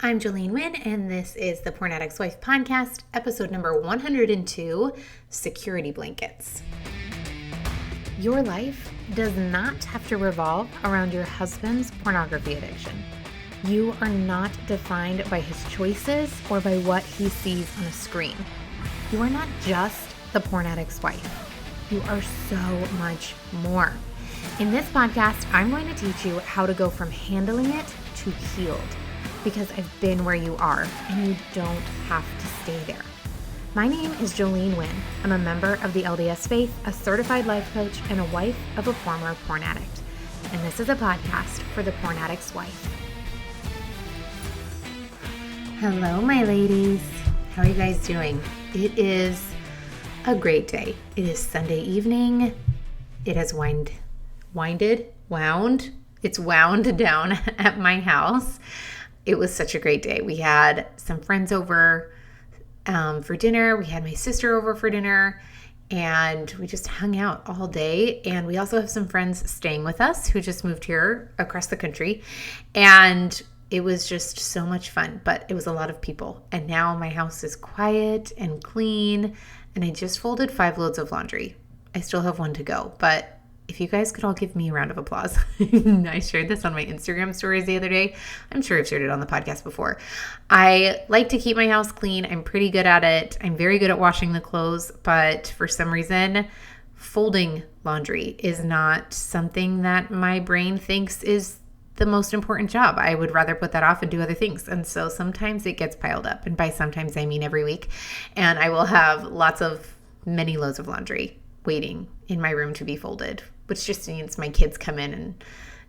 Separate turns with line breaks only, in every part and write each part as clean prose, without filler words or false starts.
I'm Jolene Wynn, and this is the Porn Addict's Wife podcast, episode number 102, Security Blankets. Your life does not have to revolve around your husband's pornography addiction. You are not defined by his choices or by what he sees on a screen. You are not just the porn addict's wife. You are so much more. In this podcast, I'm going to teach you how to go from handling it to healed. Because I've been where you are, and you don't have to stay there. My name is Jolene Wynn. I'm a member of the LDS Faith, a certified life coach, and a wife of a former porn addict. And this is a podcast for the porn addict's wife. Hello, my ladies. How are you guys doing? It is a great day. It is Sunday evening. It has wound. It's wound down at my house. It was such a great day. We had some friends over for dinner. We had my sister over for dinner, and we just hung out all day. And we also have some friends staying with us who just moved here across the country. And it was just so much fun, but it was a lot of people. And now my house is quiet and clean, and I just folded 5 loads of laundry. I still have 1 to go, but if you guys could all give me a round of applause. I shared this on my Instagram stories the other day. I'm sure I've shared it on the podcast before. I like to keep my house clean. I'm pretty good at it. I'm very good at washing the clothes, but for some reason, folding laundry is not something that my brain thinks is the most important job. I would rather put that off and do other things. And so sometimes it gets piled up. And by sometimes, I mean every week. And I will have many loads of laundry waiting in my room to be folded, which just means my kids come in, and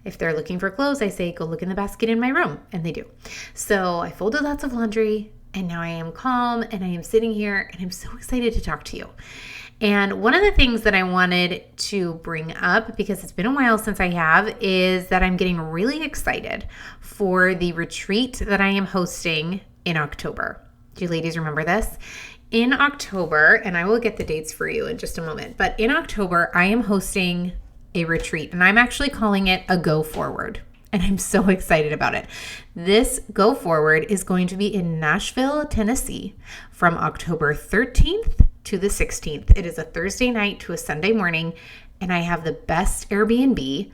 if they're looking for clothes, I say, go look in the basket in my room, and they do. So I folded lots of laundry, and now I am calm, and I am sitting here, and I'm so excited to talk to you. And one of the things that I wanted to bring up, because it's been a while since I have, is that I'm getting really excited for the retreat that I am hosting in October. Do you ladies remember this? In October, and I will get the dates for you in just a moment, but in October, I am hosting a retreat, and I'm actually calling it a Go Forward, and I'm so excited about it. This Go Forward is going to be in Nashville, Tennessee, from October 13th to the 16th. It is a Thursday night to a Sunday morning, and I have the best Airbnb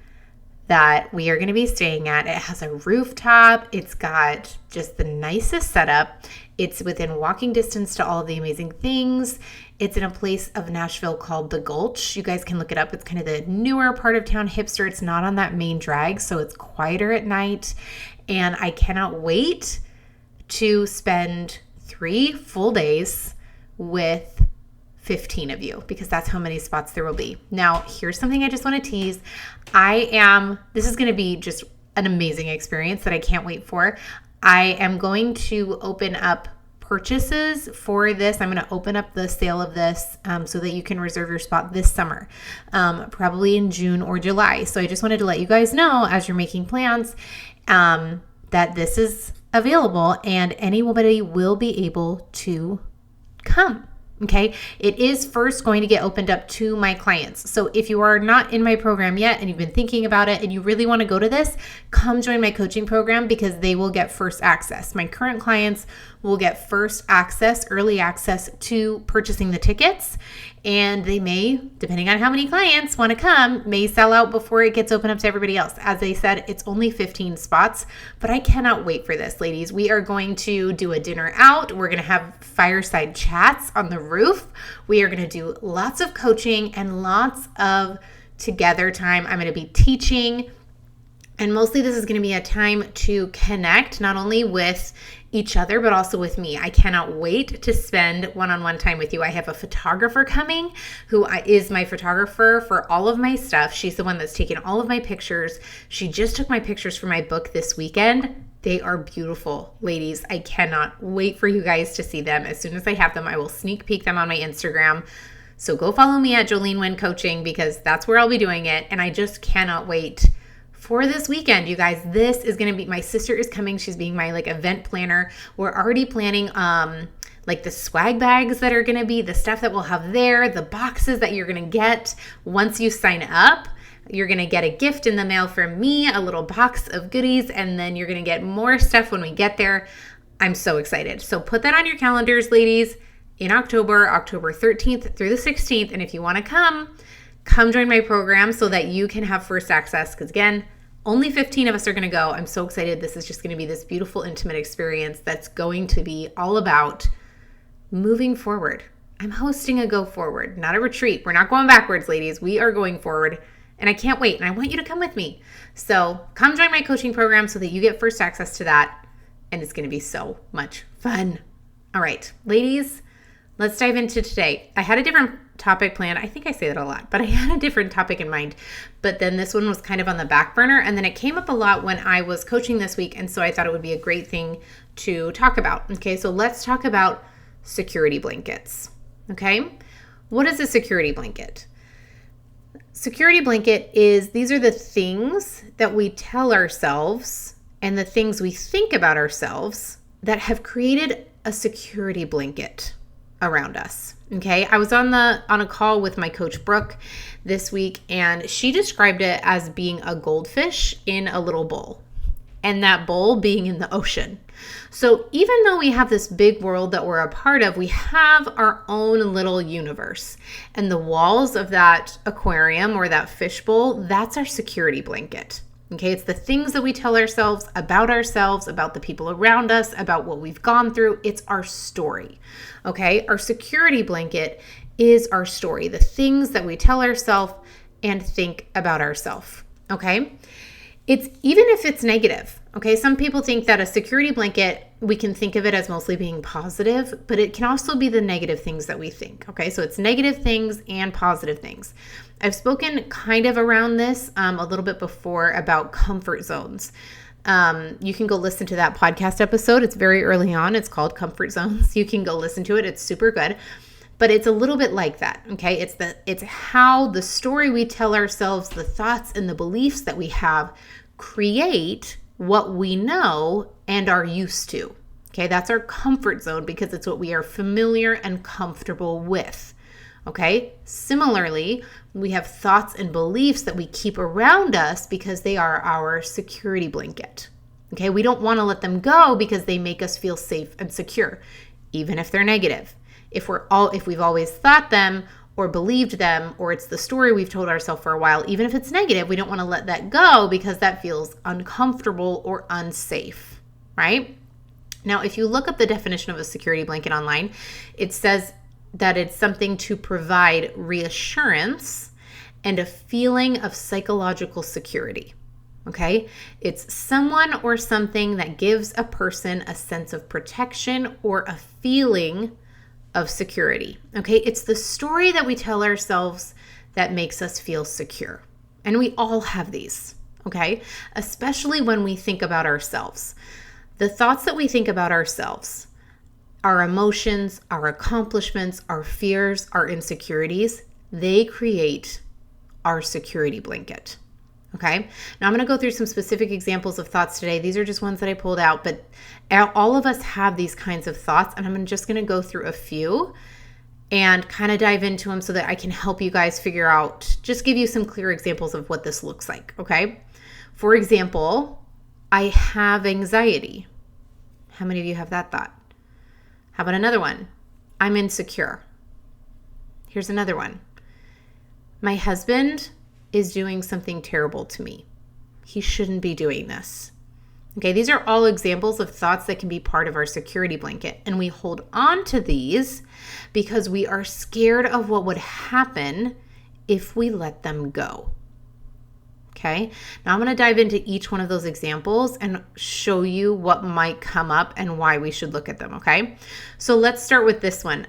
that we are going to be staying at. It has a rooftop. It's got just the nicest setup. It's within walking distance to all of the amazing things. It's in a place of Nashville called The Gulch. You guys can look it up. It's kind of the newer part of town, hipster. It's not on that main drag, so it's quieter at night. And I cannot wait to spend 3 full days with 15 of you, because that's how many spots there will be. Now, here's something I just want to tease. This is going to be just an amazing experience that I can't wait for. I am going to open up purchases for this. I'm going to open up the sale of this so that you can reserve your spot this summer, probably in June or July. So I just wanted to let you guys know, as you're making plans, that this is available and anybody will be able to come. Okay, it is first going to get opened up to my clients. So if you are not in my program yet and you've been thinking about it and you really want to go to this, come join my coaching program, because they will get first access. My current clients will get first access, early access to purchasing the tickets. And they may, depending on how many clients want to come, may sell out before it gets open up to everybody else. As I said, it's only 15 spots, but I cannot wait for this, ladies. We are going to do a dinner out. We're going to have fireside chats on the roof. We are going to do lots of coaching and lots of together time. I'm going to be teaching. And mostly this is going to be a time to connect, not only with each other, but also with me. I cannot wait to spend one-on-one time with you. I have a photographer coming who is my photographer for all of my stuff. She's the one that's taken all of my pictures. She just took my pictures for my book this weekend. They are beautiful, ladies. I cannot wait for you guys to see them. As soon as I have them, I will sneak peek them on my Instagram. So go follow me at Jolene Wynn Coaching, because that's where I'll be doing it. And I just cannot wait for this weekend, you guys. This is going to be, my sister is coming. She's being my event planner. We're already planning the swag bags that are going to be, the stuff that we'll have there, the boxes that you're going to get once you sign up. You're going to get a gift in the mail from me, a little box of goodies, and then you're going to get more stuff when we get there. I'm so excited. So put that on your calendars, ladies, in October 13th through the 16th. And if you want to come join my program so that you can have first access. Because again, only 15 of us are going to go. I'm so excited. This is just going to be this beautiful, intimate experience that's going to be all about moving forward. I'm hosting a go forward, not a retreat. We're not going backwards, ladies. We are going forward. And I can't wait. And I want you to come with me. So come join my coaching program so that you get first access to that. And it's going to be so much fun. All right, ladies, let's dive into today. I had a different topic planned. I think I say that a lot, but I had a different topic in mind. But then this one was kind of on the back burner. And then it came up a lot when I was coaching this week. And so I thought it would be a great thing to talk about. Okay, so let's talk about security blankets. Okay, what is a security blanket? Security blanket is, these are the things that we tell ourselves and the things we think about ourselves that have created a security blanket around us. Okay, I was on a call with my coach Brooke this week, and she described it as being a goldfish in a little bowl, and that bowl being in the ocean. So even though we have this big world that we're a part of, we have our own little universe, and the walls of that aquarium or that fishbowl, that's our security blanket. Okay, it's the things that we tell ourselves, about the people around us, about what we've gone through. It's our story. Okay, our security blanket is our story, the things that we tell ourselves and think about ourselves. Okay, it's even if it's negative. Okay, some people think that a security blanket, we can think of it as mostly being positive, but it can also be the negative things that we think. Okay, so it's negative things and positive things. I've spoken kind of around this a little bit before about comfort zones. You can go listen to that podcast episode. It's very early on. It's called Comfort Zones. You can go listen to it. It's super good. But it's a little bit like that, okay? It's how the story we tell ourselves, the thoughts and the beliefs that we have create what we know and are used to. Okay, that's our comfort zone because it's what we are familiar and comfortable with. Okay, similarly, we have thoughts and beliefs that we keep around us because they are our security blanket. Okay, we don't want to let them go because they make us feel safe and secure, even if they're negative. If we've always thought them or believed them, or it's the story we've told ourselves for a while, even if it's negative, we don't want to let that go because that feels uncomfortable or unsafe, right? Now, if you look up the definition of a security blanket online, it says that it's something to provide reassurance and a feeling of psychological security. Okay? It's someone or something that gives a person a sense of protection or a feeling of security. Okay? It's the story that we tell ourselves that makes us feel secure. And we all have these. Okay? Especially when we think about ourselves. The thoughts that we think about ourselves, our emotions, our accomplishments, our fears, our insecurities, they create our security blanket. Okay? Now I'm going to go through some specific examples of thoughts today. These are just ones that I pulled out, but all of us have these kinds of thoughts, and I'm just going to go through a few and kind of dive into them so that I can help you guys figure out, just give you some clear examples of what this looks like. Okay? For example, I have anxiety. How many of you have that thought? How about another one? I'm insecure. Here's another one. My husband is doing something terrible to me. He shouldn't be doing this. Okay, these are all examples of thoughts that can be part of our security blanket. And we hold on to these because we are scared of what would happen if we let them go. Okay, now I'm going to dive into each one of those examples and show you what might come up and why we should look at them. Okay, so let's start with this one,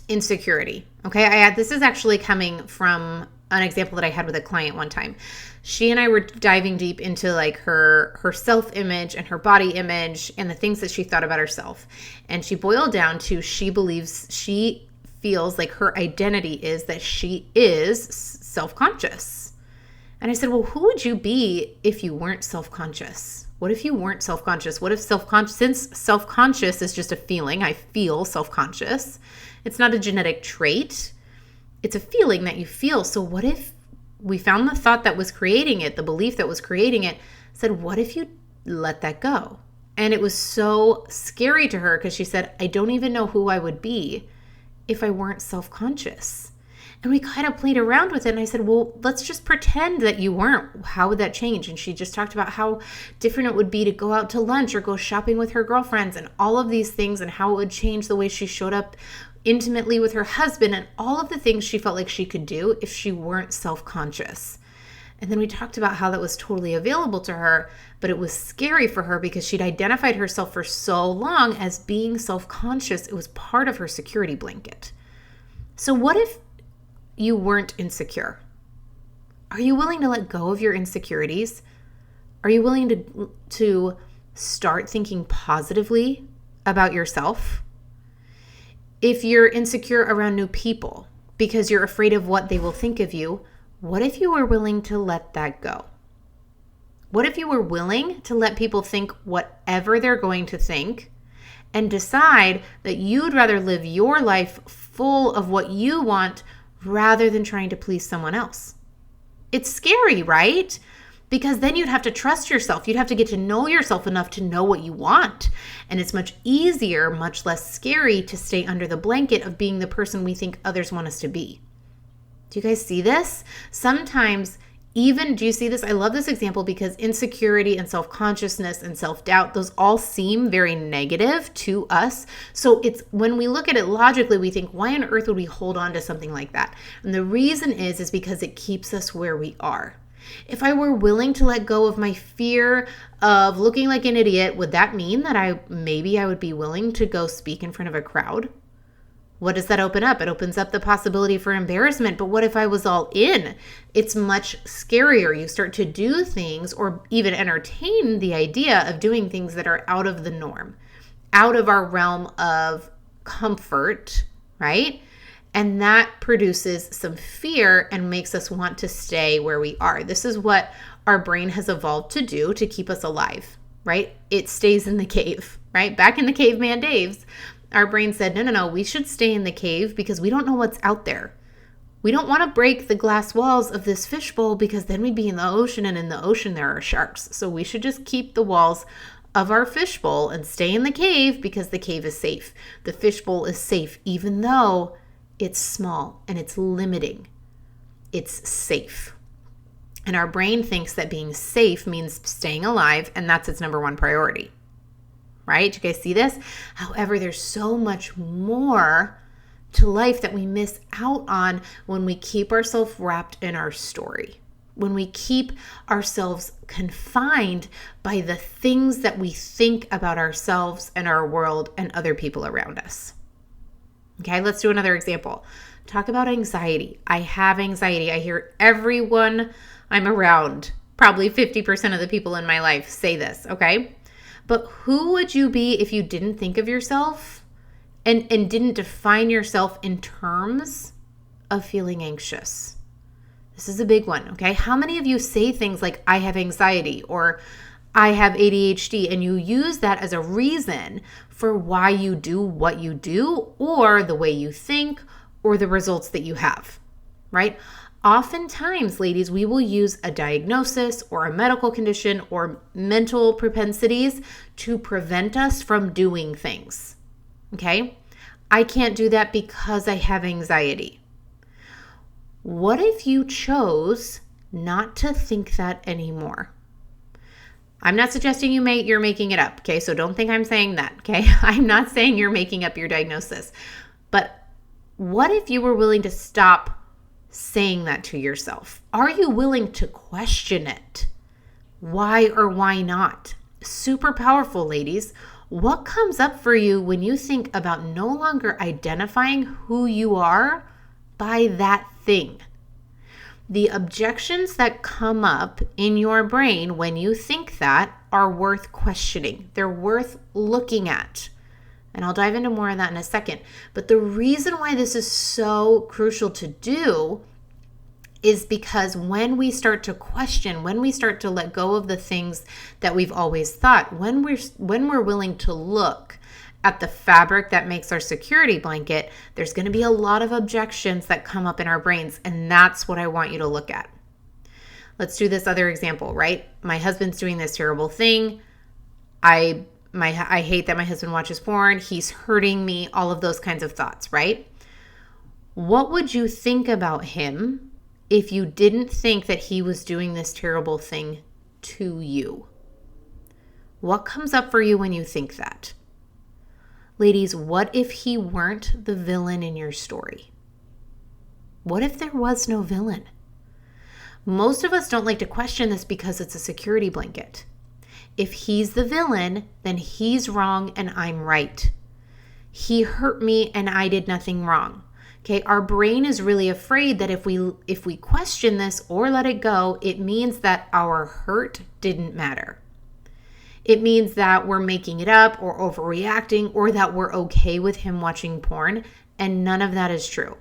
insecurity. Okay, this is actually coming from an example that I had with a client one time. She and I were diving deep into like her self-image and her body image and the things that she thought about herself. And she boiled down to she feels like her identity is that she is self-conscious. And I said, well, who would you be if you weren't self-conscious? What if you weren't self-conscious? What if since self-conscious is just a feeling, I feel self-conscious. It's not a genetic trait. It's a feeling that you feel. So what if we found the thought that was creating it, the belief that was creating it, said, what if you let that go? And it was so scary to her because she said, I don't even know who I would be if I weren't self-conscious. And we kind of played around with it. And I said, well, let's just pretend that you weren't. How would that change? And she just talked about how different it would be to go out to lunch or go shopping with her girlfriends and all of these things, and how it would change the way she showed up intimately with her husband and all of the things she felt like she could do if she weren't self-conscious. And then we talked about how that was totally available to her, but it was scary for her because she'd identified herself for so long as being self-conscious. It was part of her security blanket. So what if you weren't insecure? Are you willing to let go of your insecurities? Are you willing to start thinking positively about yourself? If you're insecure around new people because you're afraid of what they will think of you, what if you were willing to let that go? What if you were willing to let people think whatever they're going to think and decide that you'd rather live your life full of what you want rather than trying to please someone else? It's scary, right? Because then you'd have to trust yourself. You'd have to get to know yourself enough to know what you want. And it's much easier, much less scary to stay under the blanket of being the person we think others want us to be. Do you guys see this? Sometimes do you see this? I love this example because insecurity and self-consciousness and self-doubt, those all seem very negative to us. So it's when we look at it logically, we think, why on earth would we hold on to something like that? And the reason is because it keeps us where we are. If I were willing to let go of my fear of looking like an idiot, would that mean that I would be willing to go speak in front of a crowd? What does that open up? It opens up the possibility for embarrassment. But what if I was all in? It's much scarier. You start to do things or even entertain the idea of doing things that are out of the norm, out of our realm of comfort, right? And that produces some fear and makes us want to stay where we are. This is what our brain has evolved to do to keep us alive, right? It stays in the cave, right? Back in the caveman days, our brain said, no, we should stay in the cave because we don't know what's out there. We don't want to break the glass walls of this fishbowl because then we'd be in the ocean, and in the ocean there are sharks. So we should just keep the walls of our fishbowl and stay in the cave because the cave is safe. The fishbowl is safe even though it's small and it's limiting. It's safe. And our brain thinks that being safe means staying alive, and that's its number one priority. Right? You guys see this? However, there's so much more to life that we miss out on when we keep ourselves wrapped in our story, when we keep ourselves confined by the things that we think about ourselves and our world and other people around us. Okay, let's do another example. Talk about anxiety. I have anxiety. I hear everyone I'm around, probably 50% of the people in my life say this, okay? But who would you be if you didn't think of yourself and didn't define yourself in terms of feeling anxious? This is a big one, okay? How many of you say things like, I have anxiety or I have ADHD, and you use that as a reason for why you do what you do or the way you think or the results that you have, right? Oftentimes, ladies, we will use a diagnosis or a medical condition or mental propensities to prevent us from doing things, okay? I can't do that because I have anxiety. What if you chose not to think that anymore? I'm not suggesting you're making it up, okay? So don't think I'm saying that, okay? I'm not saying you're making up your diagnosis. But what if you were willing to stop saying that to yourself? Are you willing to question it? Why or why not? Super powerful, ladies. What comes up for you when you think about no longer identifying who you are by that thing? The objections that come up in your brain when you think that are worth questioning. They're worth looking at. And I'll dive into more of that in a second. But the reason why this is so crucial to do is because when we start to question, when we start to let go of the things that we've always thought, when we're willing to look at the fabric that makes our security blanket, there's going to be a lot of objections that come up in our brains. And that's what I want you to look at. Let's do this other example, right? My husband's doing this terrible thing. I hate that my husband watches porn. He's hurting me, all of those kinds of thoughts, right? What would you think about him if you didn't think that he was doing this terrible thing to you? What comes up for you when you think that? Ladies, what if he weren't the villain in your story? What if there was no villain? Most of us don't like to question this because it's a security blanket. If he's the villain, then he's wrong and I'm right. He hurt me and I did nothing wrong. Okay, our brain is really afraid that if we question this or let it go, it means that our hurt didn't matter. It means that we're making it up or overreacting or that we're okay with him watching porn, and none of that is true.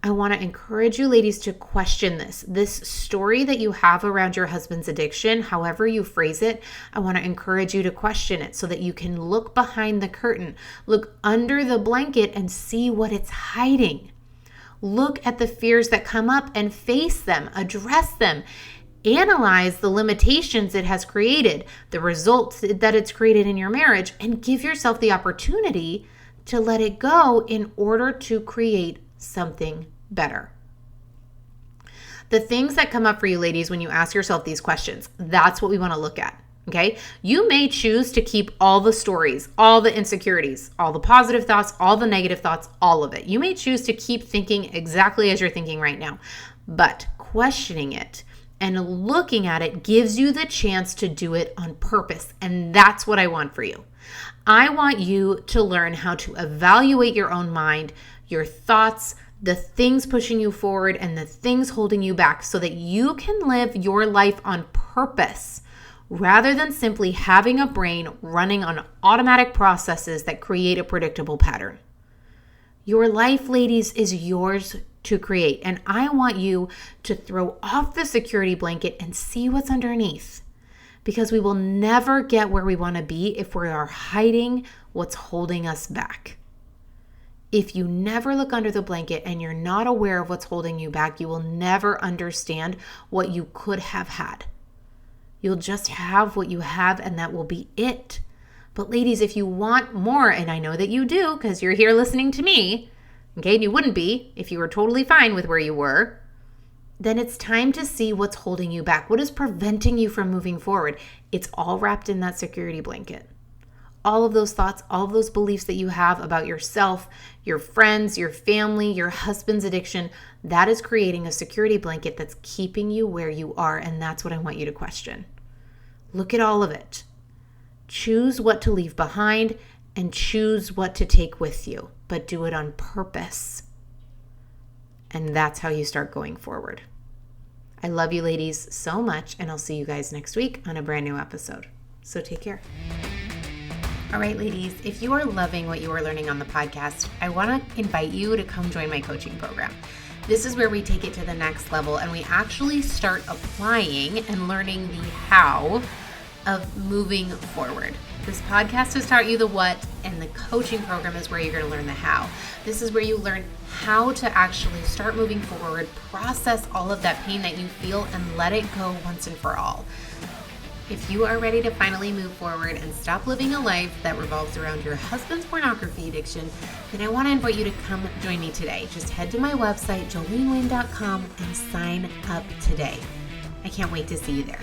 I want to encourage you ladies to question this story that you have around your husband's addiction, however you phrase it. I want to encourage you to question it so that you can look behind the curtain, look under the blanket and see what it's hiding. Look at the fears that come up and face them, address them, analyze the limitations it has created, the results that it's created in your marriage, and give yourself the opportunity to let it go in order to create something better. The things that come up for you, ladies, when you ask yourself these questions, that's what we want to look at. Okay? You may choose to keep all the stories, all the insecurities, all the positive thoughts, all the negative thoughts, all of it. You may choose to keep thinking exactly as you're thinking right now, but questioning it and looking at it gives you the chance to do it on purpose. And that's what I want for you. I want you to learn how to evaluate your own mind, your thoughts, the things pushing you forward and the things holding you back so that you can live your life on purpose rather than simply having a brain running on automatic processes that create a predictable pattern. Your life, ladies, is yours to create, and I want you to throw off the security blanket and see what's underneath, because we will never get where we want to be if we are hiding what's holding us back. If you never look under the blanket and you're not aware of what's holding you back, you will never understand what you could have had. You'll just have what you have, and that will be it. But ladies, if you want more, and I know that you do because you're here listening to me, okay, and you wouldn't be if you were totally fine with where you were, then it's time to see what's holding you back. What is preventing you from moving forward? It's all wrapped in that security blanket. All of those thoughts, all of those beliefs that you have about yourself, your friends, your family, your husband's addiction, that is creating a security blanket that's keeping you where you are, and that's what I want you to question. Look at all of it. Choose what to leave behind and choose what to take with you, but do it on purpose. And that's how you start going forward. I love you ladies so much, and I'll see you guys next week on a brand new episode. So take care. All right, ladies, if you are loving what you are learning on the podcast, I want to invite you to come join my coaching program. This is where we take it to the next level and we actually start applying and learning the how of moving forward. This podcast has taught you the what, and the coaching program is where you're going to learn the how. This is where you learn how to actually start moving forward, process all of that pain that you feel, and let it go once and for all. If you are ready to finally move forward and stop living a life that revolves around your husband's pornography addiction, then I want to invite you to come join me today. Just head to my website, joleneWayne.com, and sign up today. I can't wait to see you there.